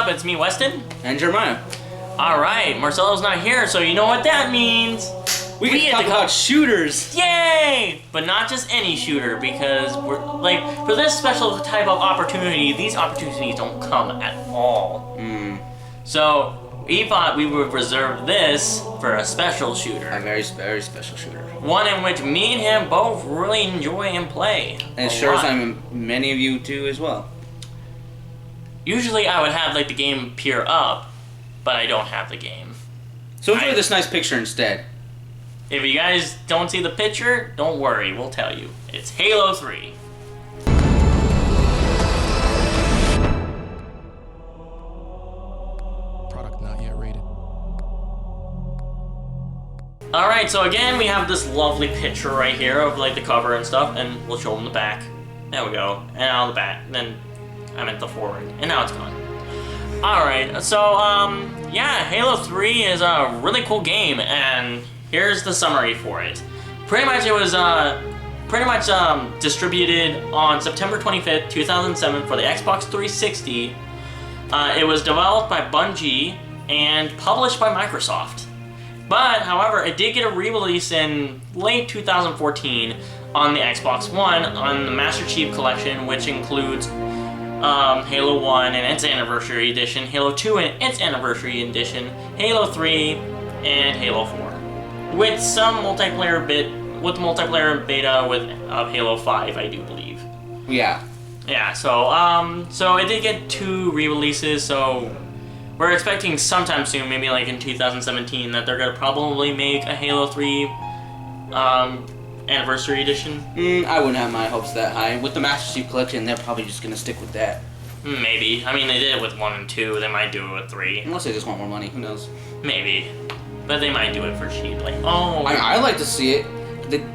up? It's me, Weston. And Jeremiah. Alright, Marcelo's not here, so you know what that means. We get to talk about shooters. Yay! But not just any shooter, because we're like, for this special type of opportunity, these opportunities don't come at all. So we thought we would reserve this for a special shooter. A very, very special shooter. One in which me and him both really enjoy and play. And sure as many of you do as well. Usually I would have like the game appear up, but I don't have the game. So enjoy this nice picture instead. If you guys don't see the picture, don't worry, we'll tell you. It's Halo 3. Product not yet rated. Alright, so again, we have this lovely picture right here of like the cover and stuff, and we'll show them the back. There we go. And now the back. Then I meant the forward. And now it's gone. Alright, so, yeah, Halo 3 is a really cool game, and here's the summary for it. Pretty much it was, distributed on September 25th, 2007 for the Xbox 360. It was developed by Bungie and published by Microsoft. But, however, it did get a re-release in late 2014 on the Xbox One on the Master Chief Collection, which includes Halo 1 and its Anniversary Edition, Halo 2 and its Anniversary Edition, Halo 3, and Halo 4. With some multiplayer beta of Halo 5, I do believe. Yeah. Yeah, so it did get 2 re-releases, so we're expecting sometime soon, maybe like in 2017, that they're gonna probably make a Halo 3 Anniversary Edition. I wouldn't have my hopes that high. With the Master Chief Collection, they're probably just gonna stick with that. Maybe. I mean, they did it with 1 and 2. They might do it with 3. Unless they just want more money. Who knows? Maybe. But they might do it for cheap. Like, oh. I like to see it.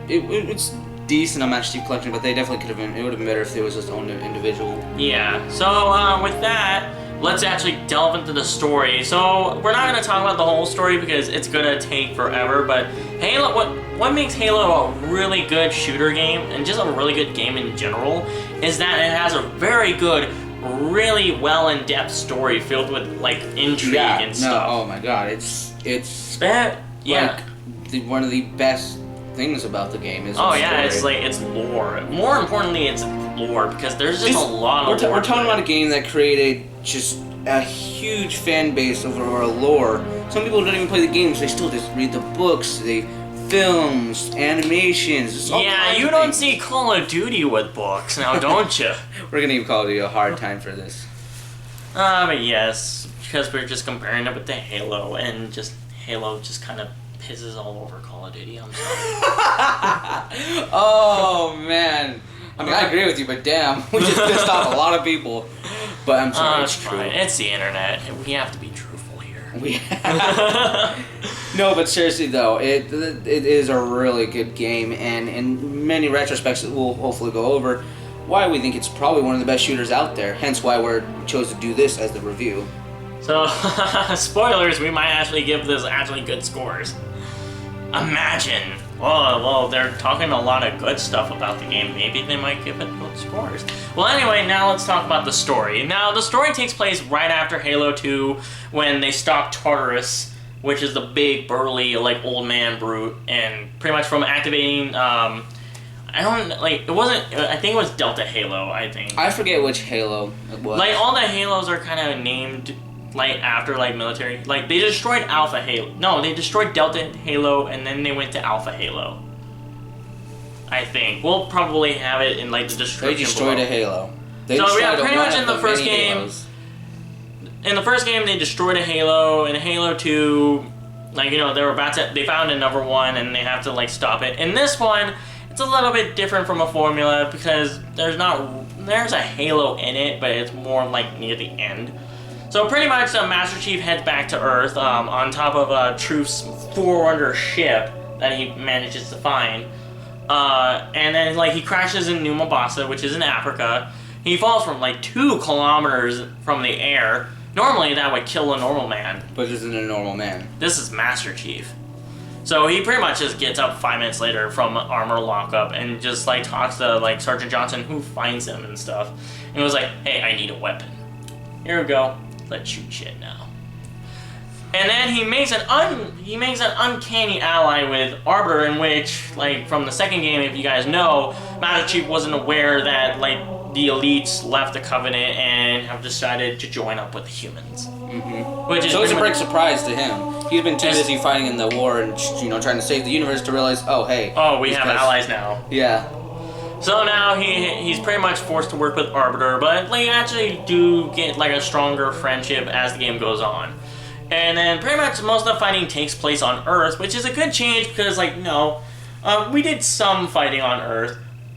It's decent on Master Chief Collection, but they definitely could have been. It would have been better if it was its own individual. Yeah. So with that, let's actually delve into the story. So we're not gonna talk about the whole story because it's gonna take forever. But Halo, what makes Halo a really good shooter game and just a really good game in general is that it has a very good, really well in-depth story filled with like intrigue and stuff. Oh my god, it's yeah. Like one of the best things about the game is it's lore. More importantly, it's lore because there's just a lot of lore. We're talking about a game that created just a huge fan base over our lore. Some people don't even play the games; they still just read the books, films, animations. Yeah, you don't see Call of Duty with books now, don't you? We're gonna give Call of Duty a hard time for this. But yes, because we're just comparing it with the Halo, and just Halo just kind of pisses all over Call of Duty. I'm sorry. Oh man. I mean, I agree with you, but damn, we just pissed off a lot of people. But I'm sorry, it's true. Fine. It's the internet. We have to be truthful here. No, but seriously though, it is a really good game, and in many retrospects, we'll hopefully go over why we think it's probably one of the best shooters out there. Hence why we chose to do this as the review. So, spoilers, we might actually give this good scores. Imagine. Well, they're talking a lot of good stuff about the game. Maybe they might give it good scores. Well, anyway, now let's talk about the story. Now, the story takes place right after Halo 2, when they stop Tartarus, which is the big, burly, like, old man brute, and pretty much from activating, I think it was Delta Halo, I think. I forget which Halo it was. Like, all the Halos are kind of named like after like military, like they destroyed Alpha Halo. No, they destroyed Delta Halo and then they went to Alpha Halo. I think we'll probably have it in like the description. They destroyed below. a Halo. So yeah, pretty much in the first game. Halos. In the first game, they destroyed a Halo. In Halo 2, like they found another one and they have to like stop it. In this one, it's a little bit different from a formula because there's a Halo in it, but it's more like near the end. So pretty much, Master Chief heads back to Earth on top of Truth's Forerunner ship that he manages to find, and then like he crashes in New Mombasa, which is in Africa. He falls from like 2 kilometers from the air. Normally that would kill a normal man. But this isn't a normal man. This is Master Chief. So he pretty much just gets up 5 minutes later from armor lockup and just like talks to like Sergeant Johnson, who finds him and stuff. And was like, "Hey, I need a weapon. Here we go. let's shoot shit now. And then he makes an uncanny ally with Arbiter, in which, like, from the second game, if you guys know, Master Chief wasn't aware that, like, the elites left the Covenant and have decided to join up with the humans. Mm-hmm. Which is so it's a big surprise to him. He's been too busy fighting in the war and, you know, trying to save the universe to realize, oh, hey. Oh, we have allies now. Yeah. So now he's pretty much forced to work with Arbiter, but they actually do get, like, a stronger friendship as the game goes on. And then pretty much most of the fighting takes place on Earth, which is a good change because, like, we did some fighting on Earth,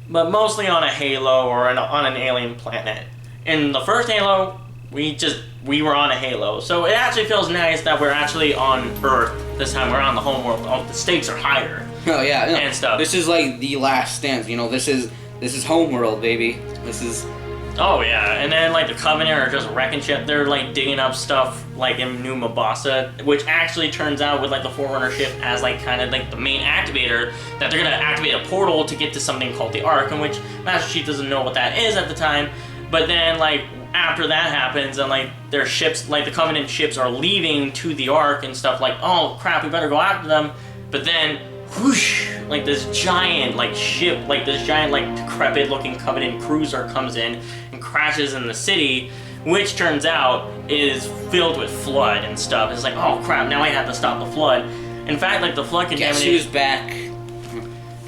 but mostly on a Halo or on an alien planet. In the first Halo, we were on a Halo, so it actually feels nice that we're actually on Earth this time. We're on the home world. Oh, the stakes are higher. Oh yeah, and stuff. This is like the last stand. You know, this is home world, baby. This is. Oh yeah, and then like the Covenant are just wrecking shit. They're like digging up stuff like in New Mombasa, which actually turns out with like the Forerunner ship as like kind of like the main activator, that they're gonna activate a portal to get to something called the Ark, in which Master Chief doesn't know what that is at the time. But then like after that happens and like their ships, like the Covenant ships are leaving to the Ark and stuff, like, oh crap, we better go after them. But then whoosh, like this giant like ship, like this giant like decrepit looking Covenant cruiser comes in and crashes in the city, which turns out is filled with flood and stuff. It's like, oh crap, now I have to stop the flood. In fact, like the flood contaminated. Guess who's back?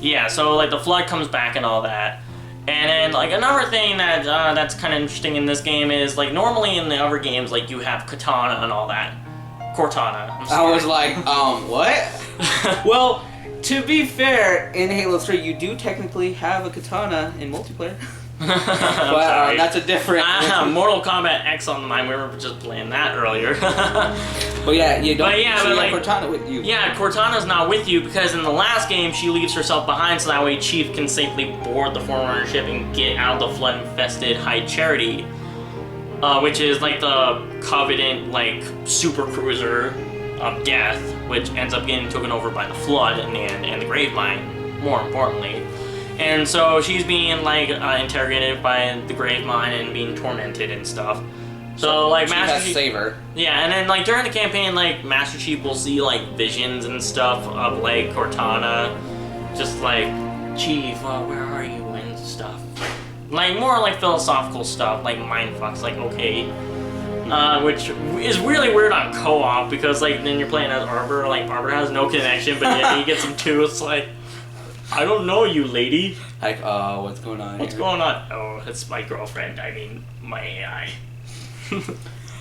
Yeah, so like the flood comes back and all that. And then like another thing that that's kind of interesting in this game is like normally in the other games like you have Katana and all that. Cortana. I was like, what? Well, to be fair, in Halo 3, you do technically have a katana in multiplayer. But that's a different... Mortal Kombat X Online, we were just playing that earlier. But yeah, you don't but like, Cortana with you. Yeah, Cortana's not with you because in the last game, she leaves herself behind so that way Chief can safely board the Forerunner ship and get out of the flood-infested High Charity, which is like the Covenant, like, super cruiser of death, which ends up getting taken over by the flood in the end, and the Gravemind, more importantly. And so she's being like interrogated by the Gravemind and being tormented and stuff. So like Master Chief, save her. Yeah, and then like during the campaign, like Master Chief will see like visions and stuff of like Cortana, just like, Chief, where are you and stuff. Like more like philosophical stuff, like mindfucks, like okay. Which is really weird on co-op because like then you're playing as Arbiter, like Arbiter has no connection, but yeah, you get some too. It's like, I don't know you, lady. Like, what's going on? What's going on? Oh, it's my girlfriend. I mean, my AI.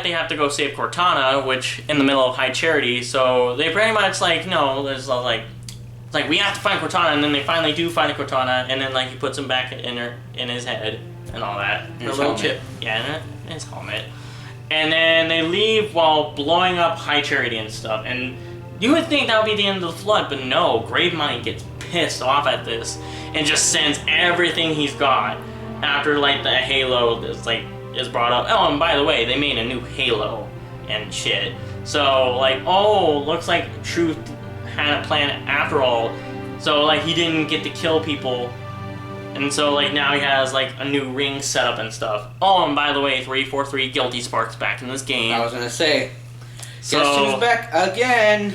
They have to go save Cortana, which in the middle of High Charity. So they pretty much like, no, there's like we have to find Cortana, and then they finally do find Cortana, and then like he puts him back in his head and all that. In his little helmet. chip, yeah, in his helmet. And then they leave while blowing up High Charity and stuff. And you would think that would be the end of the flood, but no, Gravemind gets pissed off at this and just sends everything he's got after like the Halo is brought up. Oh, and by the way, they made a new Halo and shit. So like, oh, looks like Truth had a plan after all. So like he didn't get to kill people. And so, like, now he has, like, a new ring set up and stuff. Oh, and by the way, 343 Guilty Spark's back in this game. I was gonna say, so, guess who's back again?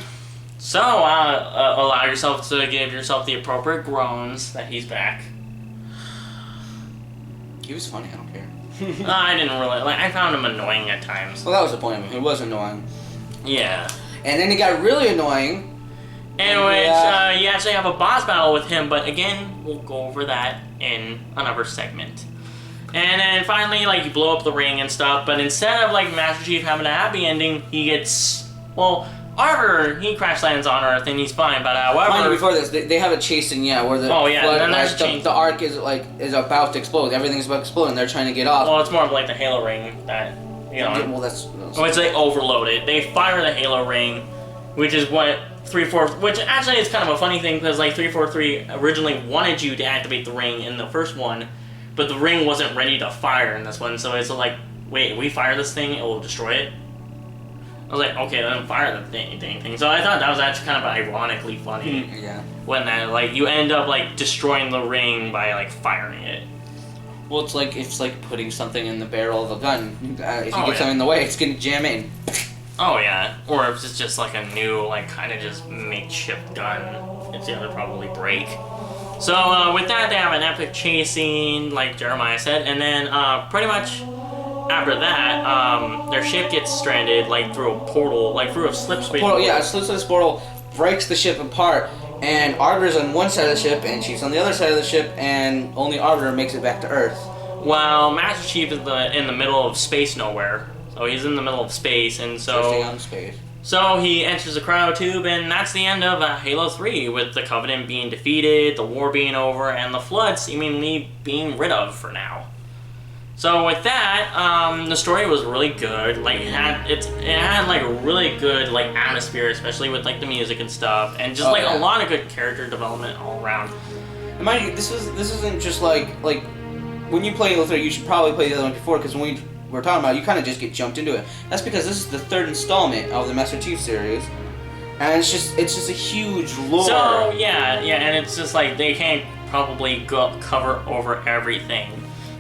So, allow yourself to give yourself the appropriate groans that he's back. He was funny, I don't care. I didn't really, like, I found him annoying at times. Well, that was the point of him. It was annoying. Yeah. And then it got really annoying. In which, you actually have a boss battle with him, but again, we'll go over that in another segment. And then finally, like, you blow up the ring and stuff, but instead of, like, Master Chief having a happy ending, he gets, well, Arbiter, he crash lands on Earth and he's fine, but however... Finally, before this, they have a chasing, where the flood, then there's the Ark is about to explode. Everything's about to explode, and they're trying to get off. Well, it's more of like the Halo ring that, you know... Well, that's... Which they overload it. They fire the Halo ring, which is what... which actually is kind of a funny thing because like 343 originally wanted you to activate the ring in the first one, but the ring wasn't ready to fire in this one, so it's like, wait, if we fire this thing, it will destroy it? I was like, okay, then fire the thing. So I thought that was actually kind of ironically funny. Yeah. When that, like, you end up like destroying the ring by like firing it. Well, it's like putting something in the barrel of a gun. If you get something in the way, it's gonna jam it. Oh yeah, or if it's just like a new, like kind of just makeshift gun, it's gonna probably break. So with that, they have an epic chase scene, like Jeremiah said, and then pretty much after that, their ship gets stranded, like through a portal, like through a slipspace. Portal, yeah, a slipspace portal breaks the ship apart, and Arbiter's on one side of the ship, and Chief's on the other side of the ship, and only Arbiter makes it back to Earth. Well, Master Chief is in the middle of space nowhere. So he's in the middle of space, and so he enters the cryo tube, and that's the end of Halo 3, with the Covenant being defeated, the war being over, and the Flood seemingly being rid of for now. So with that, the story was really good. Like it had like really good like atmosphere, especially with like the music and stuff, and just a lot of good character development all around. And mind you, this isn't just like when you play Halo 3, you should probably play the other one before, because when we're talking about, you kind of just get jumped into it. That's because this is the third installment of the Master Chief series, and it's just a huge lore. So yeah, and it's just like they can't probably cover over everything.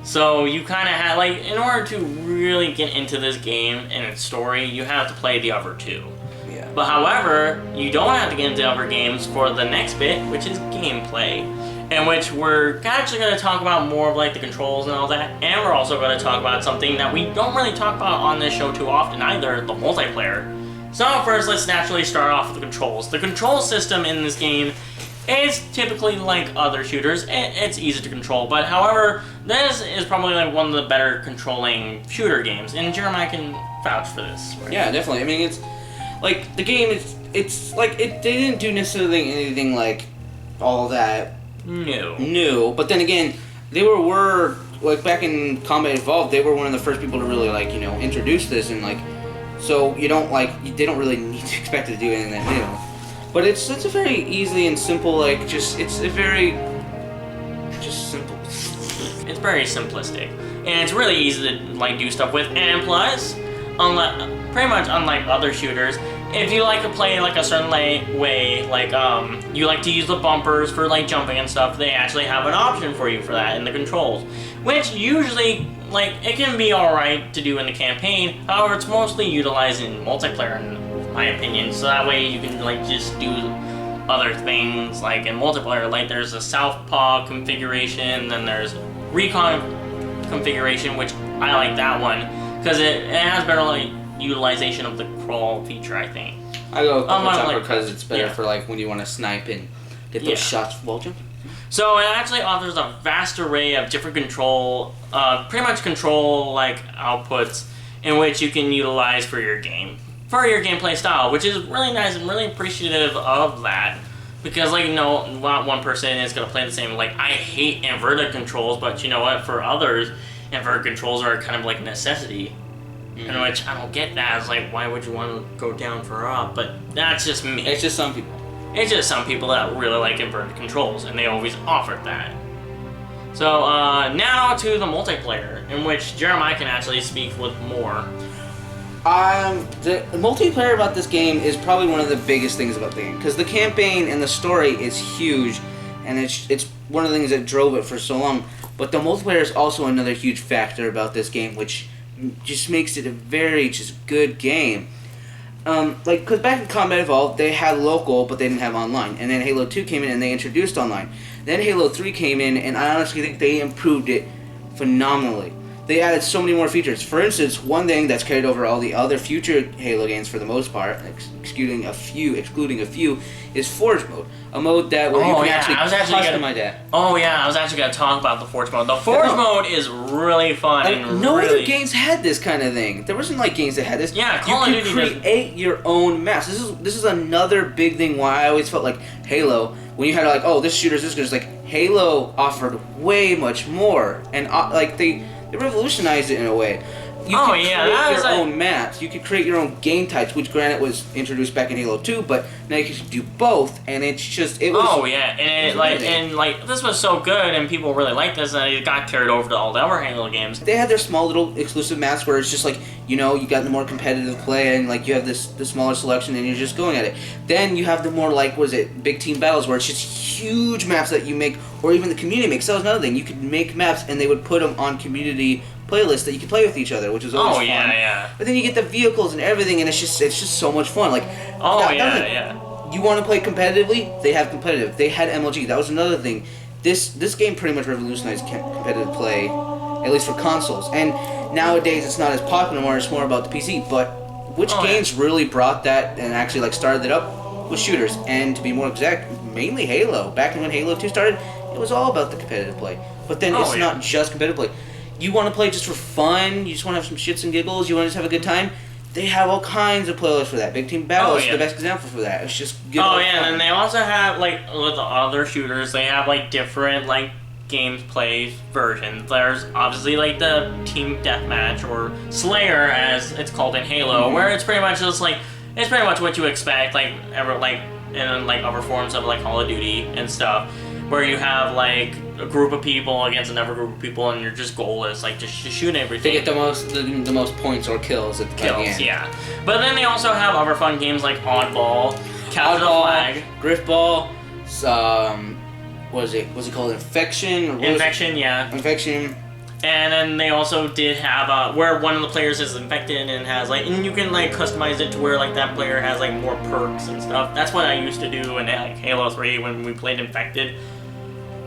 So you kind of have like, in order to really get into this game and its story, you have to play the other two. Yeah. But however, you don't have to get into other games for the next bit, which is gameplay. In which we're actually going to talk about more of like the controls and all that, and we're also going to talk about something that we don't really talk about on this show too often either, the multiplayer. So first, let's naturally start off with the controls. The control system in this game is typically like other shooters. It's easy to control, but however, this is probably like one of the better controlling shooter games, and Jeremiah can vouch for this. Right? Yeah, definitely. I mean, it's like the game. It's like they didn't do necessarily anything like all that. No, but then again, they were like back in Combat Evolved, they were one of the first people to really like introduce this, and like so they don't really need to expect it to do anything that new. But it's a very easy and simple it's a very simple. It's very simplistic, and it's really easy to like do stuff with, and plus, pretty much unlike other shooters, if you like to play like a certain way, like you like to use the bumpers for like jumping and stuff, they actually have an option for you for that in the controls, which usually like it can be alright to do in the campaign. However, it's mostly utilized in multiplayer in my opinion, so that way you can like just do other things like in multiplayer. Like there's a southpaw configuration, then there's recon configuration, which I like that one because it has better like utilization of the crawl feature, I think. I go with jumper because it's better for like when you want to snipe and get those shots while jumping. So it actually offers a vast array of different control, pretty much control like outputs in which you can utilize for your gameplay style, which is really nice and really appreciative of that. Because like not one person is gonna play the same. Like I hate inverted controls, but you know what? For others, inverted controls are kind of like a necessity. In which I don't get that. It's like, why would you want to go down for up? But that's just me. It's just some people. It's just some people that really like inverted controls, and they always offered that. So now to the multiplayer, in which Jeremiah can actually speak with more. The multiplayer about this game is probably one of the biggest things about the game, because the campaign and the story is huge, and it's one of the things that drove it for so long. But the multiplayer is also another huge factor about this game, which just makes it a very good game. Because back in Combat Evolved, they had local, but they didn't have online. And then Halo 2 came in and they introduced online. Then Halo 3 came in, and I honestly think they improved it phenomenally. They added so many more features. For instance, one thing that's carried over all the other future Halo games for the most part, excluding a few, is Forge Mode. A mode that where you can actually customize that. Oh yeah, I was actually going to talk about the Forge Mode. The Forge Mode is really fun. And no other games had this kind of thing. There wasn't like games that had this. Yeah, Call of Duty create your own maps. This is another big thing why I always felt like Halo, when you had like, oh, this shooter's this good, it's like Halo offered way much more. And they revolutionized it in a way. You could create your own maps. You could create your own game types, which granted was introduced back in Halo 2, but now you can do both, and it's just it was. Oh yeah, and this was so good, and people really liked this, and it got carried over to all the other Halo games. They had their small little exclusive maps where it's just like, you know, you got the more competitive play, and like you have the smaller selection, and you're just going at it. Then you have the more like, what is it, big team battles, where it's just huge maps that you make, or even the community makes. That was another thing. You could make maps, and they would put them on community playlists that you could play with each other, which is always fun. Yeah. But then you get the vehicles and everything, and it's just so much fun. Like, you want to play competitively? They have competitive. They had MLG. That was another thing. This game pretty much revolutionized competitive play, at least for consoles. And nowadays it's not as popular anymore. It's more about the PC. But which games really brought that and actually like started it up was shooters. And to be more exact, mainly Halo. Back when Halo 2 started, it was all about the competitive play. But then it's not just competitive play. You want to play just for fun. You just want to have some shits and giggles. You want to just have a good time. They have all kinds of playlists for that. Big Team Battle is the best example for that. It's just good. And then they also have, like, with the other shooters, they have, like, different, like, gameplay versions. There's obviously, like, the Team Deathmatch, or Slayer, as it's called in Halo, where it's pretty much just, like, it's pretty much what you expect, like, in, like, other forms of, like, Call of Duty and stuff, where you have, like, a group of people against another group of people, and your just goal is like just shoot everything. To get the most points or kills at the end. Yeah. But then they also have other fun games like Oddball, Capture the Flag, Griffball. What's it called? Infection. Infection. Infection. And then they also did have where one of the players is infected and has like, and you can like customize it to where like that player has like more perks and stuff. That's what I used to do in like Halo 3 when we played Infected.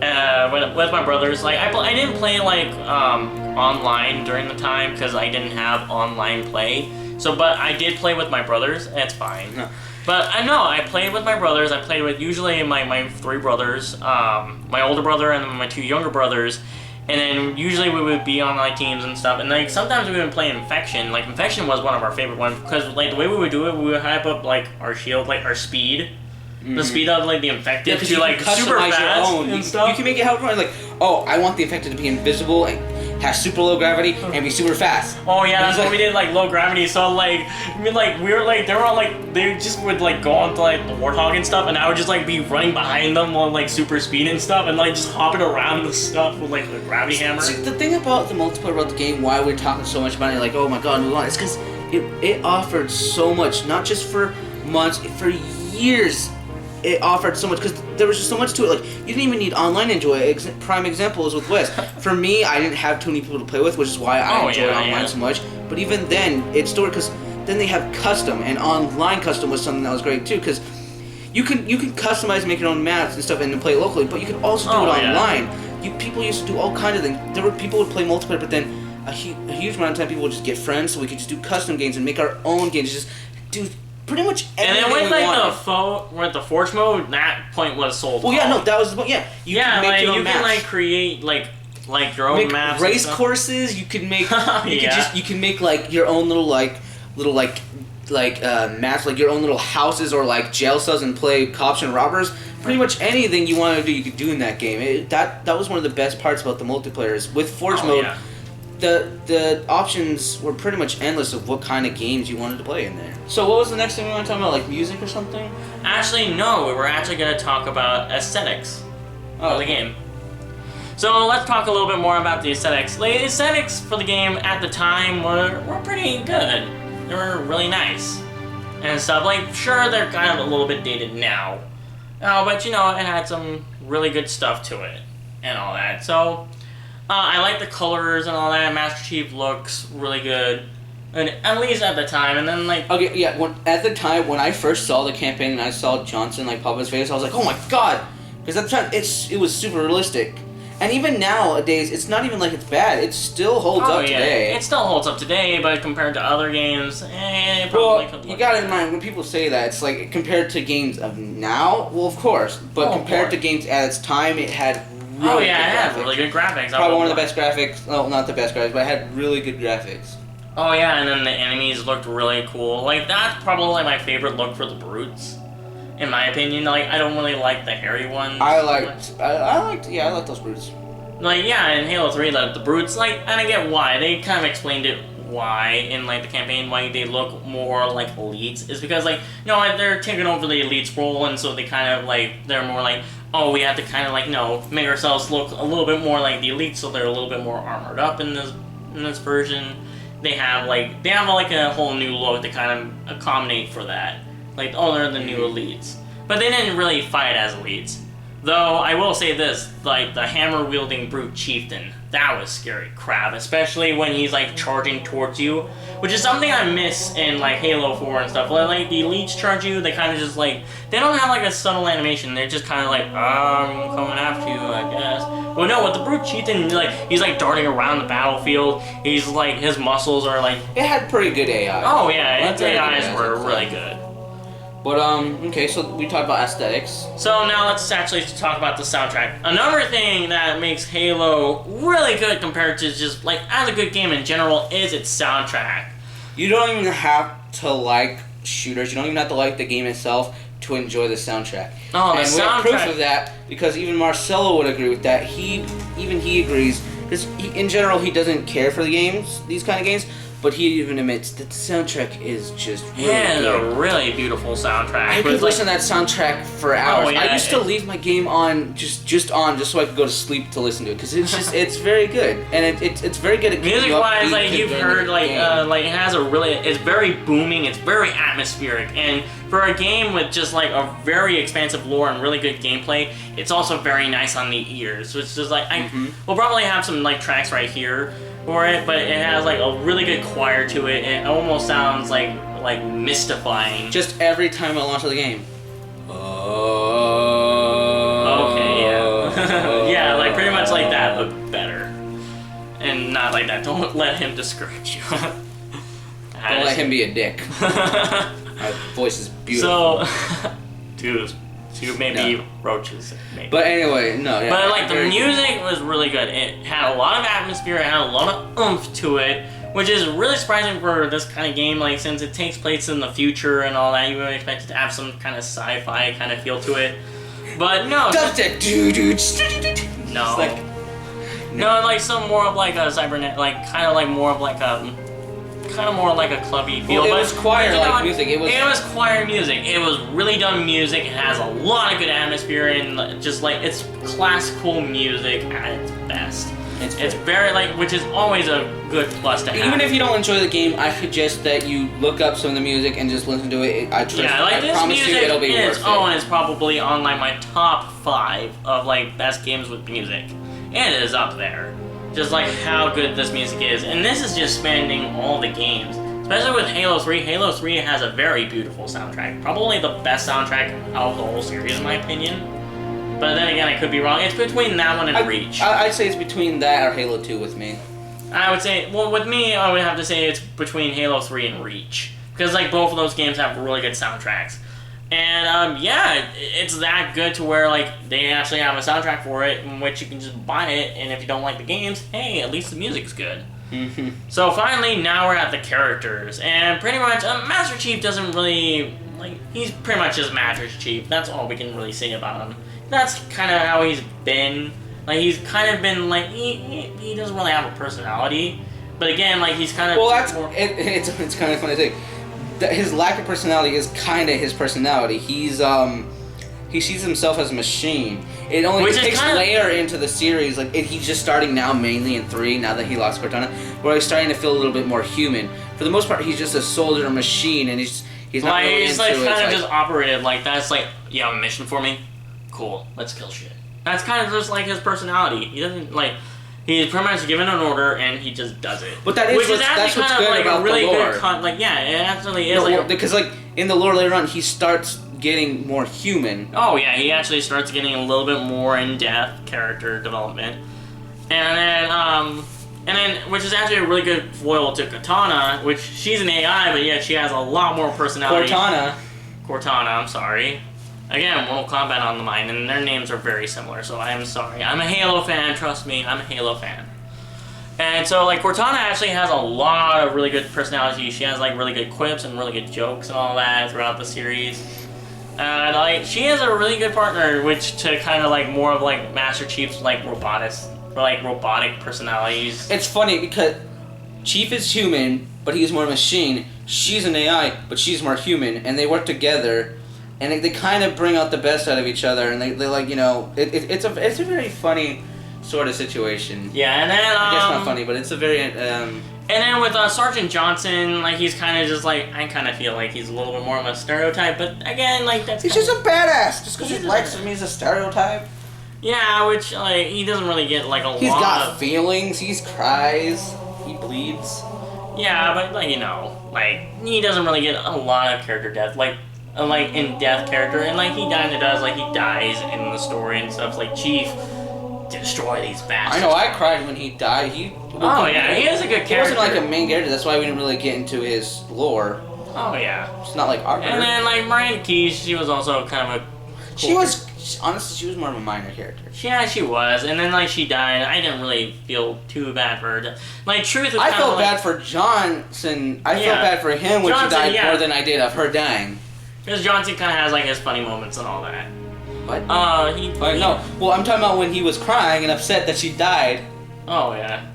With my brothers, like I didn't play like online during the time because I didn't have online play. So, but I did play with my brothers. It's fine. No. But I know I played with my brothers. I played with usually my three brothers, my older brother and my two younger brothers, and then usually we would be on like teams and stuff. And like sometimes we would play Infection. Like Infection was one of our favorite ones because like the way we would do it, we would hype up like our shield, like our speed. The speed of like the infected to like super fast and stuff. You can make it however like, oh, I want the infected to be invisible and have super low gravity and be super fast. Oh yeah, that's what we did, like low gravity. So like, I mean, like we were like they were all like they just would like go onto like the warthog and stuff, and I would just like be running behind them on like super speed and stuff, and like just hopping around the stuff with like the gravity hammer. See, the thing about the multiplayer about the game, why we're talking so much about it, like oh my god, move on, it's because it offered so much, not just for months, for years. It offered so much because there was just so much to it. Like you didn't even need online to enjoy it. Prime example is with West. For me, I didn't have too many people to play with, which is why I enjoyed online so much. But even then, it's still because then they have custom, and online custom was something that was great too because you can customize and make your own maps and stuff and then play it locally. But you can also do it online. People used to do all kinds of things. There were people who would play multiplayer, but then a huge amount of time people would just get friends, so we could just do custom games and make our own games. Just do. Pretty much everything. And then with the Forge mode, that point was sold. Well, yeah, no, that was the point. Yeah, you can make your own maps. Can like create like your own maps. Race courses. You can make. You can make like your own little maps, like your own little houses or like jail cells, and play cops and robbers. Pretty much anything you want to do, you could do in that game. That was one of the best parts about the multiplayer is with Forge mode. Yeah. The options were pretty much endless of what kind of games you wanted to play in there. So what was the next thing we want to talk about, like music or something? Actually, no. We were actually going to talk about aesthetics of the game. So let's talk a little bit more about the aesthetics. The aesthetics for the game at the time were pretty good. They were really nice and stuff. Like, sure, they're kind of a little bit dated now. But, you know, it had some really good stuff to it and all that. So... I like the colors and all that. Master Chief looks really good, and at least at the time. And then like at the time when I first saw the campaign and I saw Johnson like pop his face, I was like, oh my god, because at the time it was super realistic. And even nowadays, it's not even like it's bad. It still holds up today. It still holds up today, but compared to other games, it probably could look you got in mind when people say that it's like compared to games of now. Well, of course, but compared to games at its time, it had. Really it had really good graphics. Probably one of the best graphics. Well, not the best graphics, but it had really good graphics. Oh yeah, and then the enemies looked really cool. Like that's probably my favorite look for the brutes, in my opinion. Like I don't really like the hairy ones. I liked those brutes. Like yeah, in Halo 3, the brutes, like, and I get why they kind of explained it why in like the campaign why they look more like elites is because like they're taking over the elites role, and so they kind of like they're more like, oh, we have to kind of like make ourselves look a little bit more like the elites, so they're a little bit more armored up in this version. They have like a whole new look to kind of accommodate for that. Like, oh, they're the new elites, but they didn't really fight as elites. Though I will say this, like the hammer wielding brute chieftain, that was scary crap, especially when he's like charging towards you, which is something I miss in like Halo 4 and stuff. Like the elites charge you, they kind of just like, they don't have like a subtle animation. They're just kind of like, I'm coming after you, I guess. But no, with the brute chieftain, like he's like darting around the battlefield. He's like, his muscles are like. It had pretty good AI. Oh yeah, its AIs were really good. But, okay, so we talked about aesthetics. So now let's actually talk about the soundtrack. Another thing that makes Halo really good compared to just, like, as a good game in general is its soundtrack. You don't even have to like shooters. You don't even have to like the game itself to enjoy the soundtrack. Oh, the soundtrack. And we have proof of that, because even Marcelo would agree with that. He agrees, because in general he doesn't care for the games, these kind of games, but he even admits that the soundtrack is just really good. A really beautiful soundtrack. I could listen to that soundtrack for hours. Oh, yeah, I used to leave my game on just so I could go to sleep to listen to it, because it's just it's very good, and it's very good at music wise. Like you've heard, like it has a really, it's very booming, it's very atmospheric, and for a game with just like a very expansive lore and really good gameplay, it's also very nice on the ears. So it's just like we'll probably have some like tracks right here for it, but it has like a really good choir to it. It almost sounds like mystifying. Just every time I launch the game. Okay, yeah. Yeah, like pretty much like that, but better. And not like that. Don't let him discourage you. Don't let him be a dick. My voice is beautiful. So, two maybe roaches. Maybe. But anyway, no. Yeah, but like the music was really good. It had a lot of atmosphere. It had a lot of oomph to it, which is really surprising for this kind of game. Like since it takes place in the future and all that, you would expect it to have some kind of sci-fi kind of feel to it. But no. No. No, like some more of like a cybernet, like kind of more of like a clubby feel. Well, it was choir-like music. It was choir music. It was really done music. It has a lot of good atmosphere, and just like it's classical music at its best. It's very which is always a good plus to have. Even if you don't enjoy the game, I suggest that you look up some of the music and just listen to it. I promise you it'll be worth it. Oh, and it's probably on like my top 5 of like best games with music. And it is up there. Just like how good this music is. And this is just spanning all the games. Especially with Halo 3. Halo 3 has a very beautiful soundtrack. Probably the best soundtrack out of the whole series in my opinion. But then again, I could be wrong. It's between that one and Reach. I'd say it's between that or Halo 2 with me. I would say, well, with me, I would have to say it's between Halo 3 and Reach. Because like both of those games have really good soundtracks. And yeah, it's that good to where like they actually have a soundtrack for it in which you can just buy it, and if you don't like the games, hey, at least the music's good. So finally, now we're at the characters, and pretty much Master Chief doesn't really he's pretty much just Master Chief. That's all we can really say about him. That's kind of how he's been. Like he's kind of been he doesn't really have a personality, but again, like he's kind of it's kind of funny to say. His lack of personality is kind of his personality. He sees himself as a machine. It only takes layer into the series. Like he's just starting now, mainly in 3. Now that he lost Cortana, where he's starting to feel a little bit more human. For the most part, he's just a soldier machine, and he's not really he's into kind of just operated like that's like, you have a mission for me? Cool, let's kill shit. That's kind of just like his personality. He doesn't he's pretty much given an order and he just does it. But that's what's good about the lore. It actually is. Because in the lore later on, he starts getting more human. Oh yeah, he actually starts getting a little bit more in-depth character development, and then which is actually a really good foil to Cortana, which she's an AI, but yet she has a lot more personality. Cortana, I'm sorry. Again, Mortal Kombat on the mind, and their names are very similar, so I am sorry. I'm a Halo fan, trust me, I'm a Halo fan. And so, Cortana actually has a lot of really good personality. She has, really good quips and really good jokes and all that throughout the series. And, she is a really good partner, which to kind of, more of, Master Chief's, robotic personalities. It's funny because Chief is human, but he's more machine. She's an AI, but she's more human, and they work together, and they kind of bring out the best out of each other, and they like, you know, it's a very funny sort of situation. Yeah, and then I guess not funny, but it's a very and then with Sergeant Johnson, like he's kind of just like, I kind of feel like he's a little bit more of a stereotype, but again, like that's he's just a badass. Just because he likes him, he's a stereotype. Yeah, which like he doesn't really get like a He's lot got of feelings. He cries. He bleeds. Yeah, but like, you know, like he doesn't really get a lot of character depth, like in-depth character, and like he kind of does, like he dies in the story and stuff. Like Chief, destroy these bastards. I know. I cried when he died. He is a good character. He wasn't like a main character. That's why we didn't really get into his lore. Oh yeah. It's not like Arbiter. And then like Miranda Keyes, she was also kind of a. Cool Honestly, she was more of a minor character. Yeah, she was, and then like she died. I didn't really feel too bad for her. Like Truth was. I felt bad for Johnson. I felt bad for him when she died more than I did of her dying. Because Johnson kind of has like his funny moments and all that. What? No. Well, I'm talking about when he was crying and upset that she died. Oh yeah.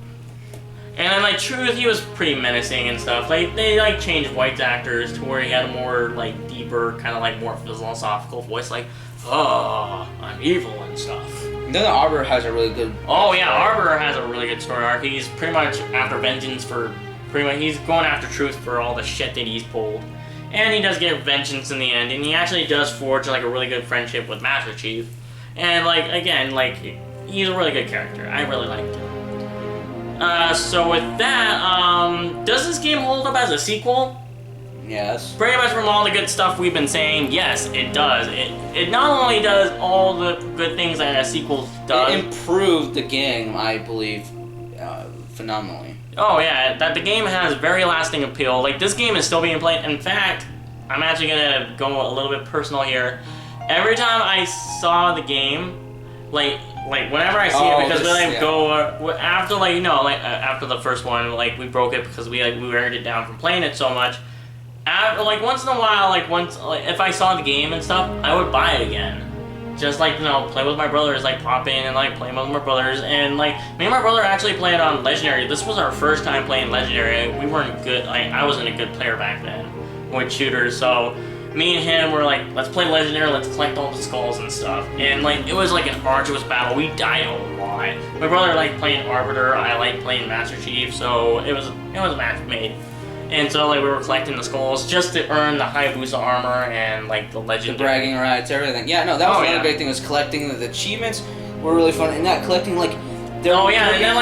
And then like Truth, he was pretty menacing and stuff. Like they like changed White's actors to where he had a more like deeper, kind of like more philosophical voice, like, "Oh, I'm evil" and stuff. And then Arbiter has a really good. Oh yeah, Arbiter has a really good story arc. He's pretty much after vengeance for he's going after Truth for all the shit that he's pulled, and he does get vengeance in the end. And he actually does forge like a really good friendship with Master Chief. And like again, like he's a really good character. I really liked him. So with that, does this game hold up as a sequel? Yes. Pretty much from all the good stuff we've been saying, yes, it does. It not only does all the good things that a sequel does. It improved the game, I believe, phenomenally. Oh yeah, that the game has very lasting appeal. Like this game is still being played. In fact, I'm actually gonna go a little bit personal here. Every time I saw the game, like whenever I see it, because go after after the first one, like we broke it because we weared it down from playing it so much. After, like once in a while, if I saw the game and stuff, I would buy it again. Just like, play with my brothers, like pop in and like play with my brothers, and like me and my brother actually played on Legendary. This was our first time playing Legendary. We weren't good. I wasn't a good player back then with shooters, so me and him were like, let's play Legendary, let's collect all the skulls and stuff. And like it was like an arduous battle. We died a lot. My brother liked playing Arbiter, I liked playing Master Chief, so it was a match made. And so like we were collecting the skulls just to earn the Hayabusa armor and like the legend. The bragging rights, everything. Yeah, no, that was another great thing, was collecting the achievements were really fun, and that collecting like there were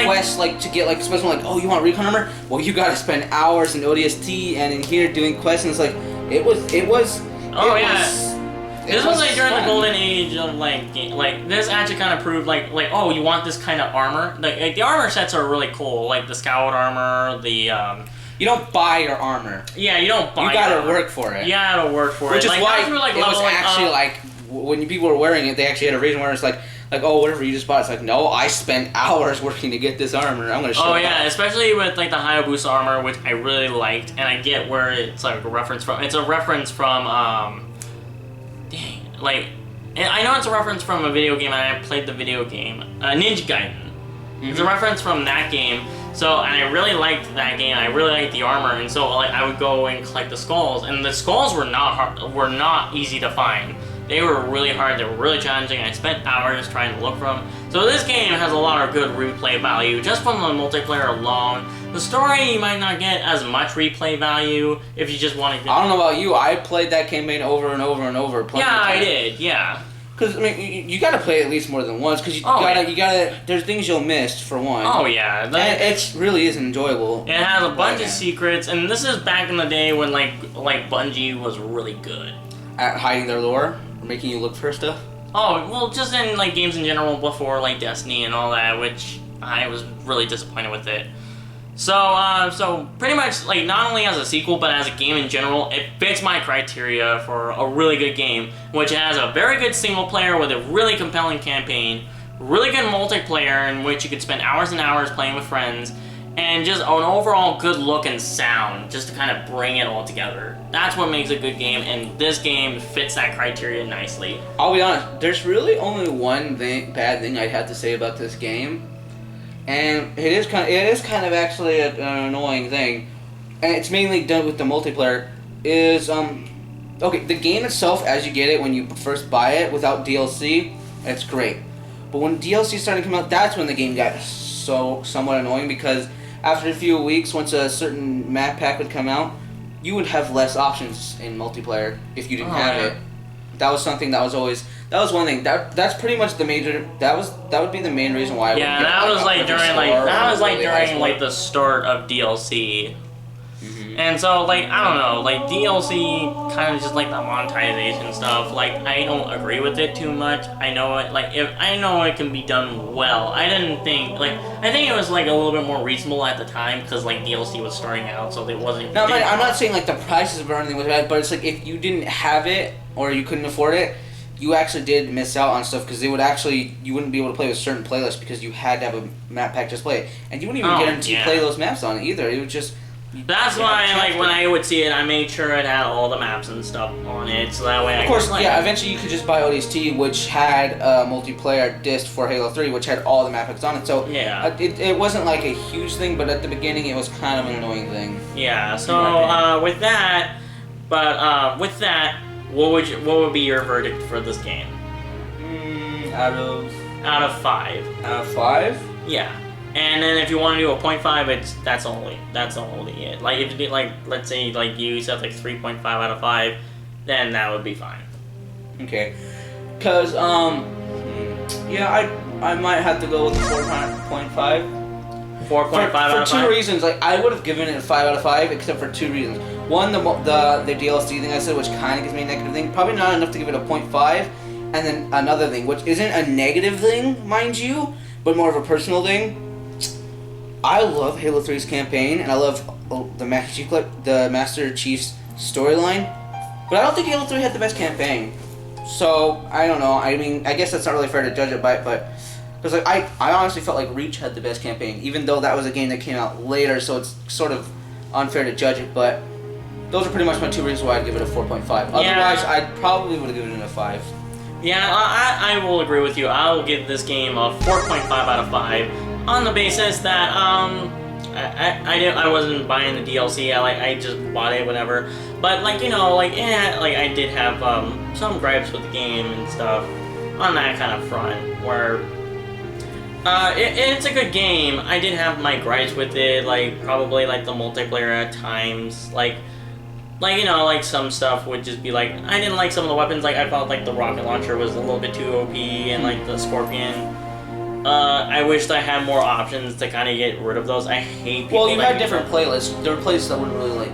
quests like to get like, especially like, oh, you want recon armor? Well, you gotta spend hours in ODST and in here doing quests, and it's like it was this was like during the golden age of like this actually kind of proved like oh, you want this kind of armor, like the armor sets are really cool, like the scout armor, the you don't buy your armor. Yeah, you don't buy. You gotta work for it. You gotta work for it. Which is why it was actually like when people were wearing it, they actually had a reason where it's like oh, whatever, you just bought it. It's like, no, I spent hours working to get this armor. I'm gonna show Oh yeah, especially with like the Hayabusa armor, which I really liked, and I get where it's like a reference from. It's a reference from and I know it's a reference from a video game, and I played the video game, Ninja Gaiden. Mm-hmm. It's a reference from that game. So, and I really liked that game. I really liked the armor, and so like I would go and collect the skulls, and the skulls were not easy to find. They were really hard. They were really challenging. I spent hours trying to look for them. So this game has a lot of good replay value just from the multiplayer alone. The story, you might not get as much replay value if you just want to. I don't know about you. I played that campaign over and over and over. Yeah, I did. Yeah. Because, I mean, you gotta play it at least more than once, because you gotta, there's things you'll miss, for one. Oh, yeah. And it really is enjoyable. It has a bunch of secrets, and this is back in the day when, like Bungie was really good. At hiding their lore? Or making you look for stuff? Oh, well, just in, like, games in general before, like, Destiny and all that, which I was really disappointed with it. So pretty much, like, not only as a sequel, but as a game in general, it fits my criteria for a really good game, which has a very good single player with a really compelling campaign, really good multiplayer in which you could spend hours and hours playing with friends, and just an overall good look and sound, just to kind of bring it all together. That's what makes a good game, and this game fits that criteria nicely. I'll be honest, there's really only one bad thing I'd have to say about this game. and it is kind of actually an annoying thing, and it's mainly done with the multiplayer. Is okay, the game itself, as you get it when you first buy it without DLC, it's great. But when DLC started to come out, that's when the game got somewhat annoying, because after a few weeks, once a certain map pack would come out, you would have less options in multiplayer if you didn't have it. That was something that was always one thing. That's pretty much the major. That would be the main reason why. Yeah, that was like during the start of DLC. And so, like, I don't know, like, DLC kind of just, like, the monetization stuff, like, I don't agree with it too much. I know it, like, I know it can be done well. I didn't think, like, I think it was, like, a little bit more reasonable at the time, because, like, DLC was starting out, so it wasn't... No, I'm not saying, like, the prices of anything was bad, but it's, like, if you didn't have it, or you couldn't afford it, you actually did miss out on stuff, because you wouldn't be able to play with certain playlists, because you had to have a map pack just play it. And you wouldn't even guarantee play those maps on it, either. It would just... That's why, like, when I would see it, I made sure it had all the maps and stuff on it, so that way Of course, eventually you could just buy ODST, which had a multiplayer disc for Halo 3, which had all the map packs on it, so it wasn't, like, a huge thing, but at the beginning it was kind of an annoying thing. Yeah, so, with that, what would be your verdict for this game? Out of 5. Out of 5? Yeah. And then if you want to do a 0.5, that's only it. Like, if you did, like, let's say, like, you said, like, 3.5 out of 5, then that would be fine. Okay. Because, yeah, I might have to go with 4.5. 4.5 out of 5? For two reasons. Like, I would have given it a 5 out of 5, except for two reasons. One, the DLC thing I said, which kind of gives me a negative thing. Probably not enough to give it a 0.5. And then another thing, which isn't a negative thing, mind you, but more of a personal thing. I love Halo 3's campaign, and I love the Master Chief's storyline, but I don't think Halo 3 had the best campaign. So, I don't know. I mean, I guess that's not really fair to judge it by, but... Because, like, I honestly felt like Reach had the best campaign, even though that was a game that came out later, so it's sort of unfair to judge it, but... Those are pretty much my two reasons why I'd give it a 4.5. Otherwise, I probably would have given it a 5. Yeah, I will agree with you. I will give this game a 4.5 out of 5. On the basis that I wasn't buying the DLC. I just bought it, whatever. But like, you know, like I did have some gripes with the game and stuff on that kind of front. Where it's a good game. I did have my gripes with it, like probably like the multiplayer at times, like you know, like some stuff would just be like, I didn't like some of the weapons. Like I felt like the rocket launcher was a little bit too OP, and like the scorpion. I wished I had more options to kind of get rid of those. I hate people. Well, you had different playlists. There were playlists that wouldn't really like.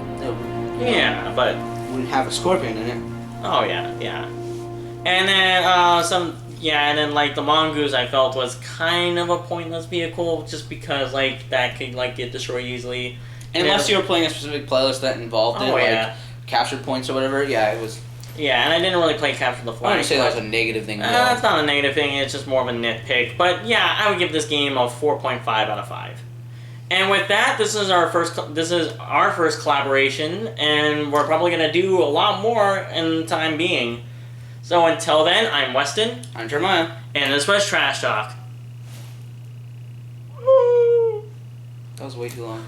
Yeah, but wouldn't have a scorpion in it. Oh yeah. And then and then like the mongoose I felt was kind of a pointless vehicle, just because like that could like get destroyed easily. Unless you were playing a specific playlist that involved it, like captured points or whatever. Yeah, it was. Yeah, and I didn't really play Capture the Flag. I wouldn't say that was a negative thing. That's not a negative thing, it's just more of a nitpick. But yeah, I would give this game a 4.5 out of 5. And with that, this is our first collaboration, and we're probably going to do a lot more in the time being. So until then, I'm Weston. I'm Jeremiah. And this was Trash Talk. That was way too long.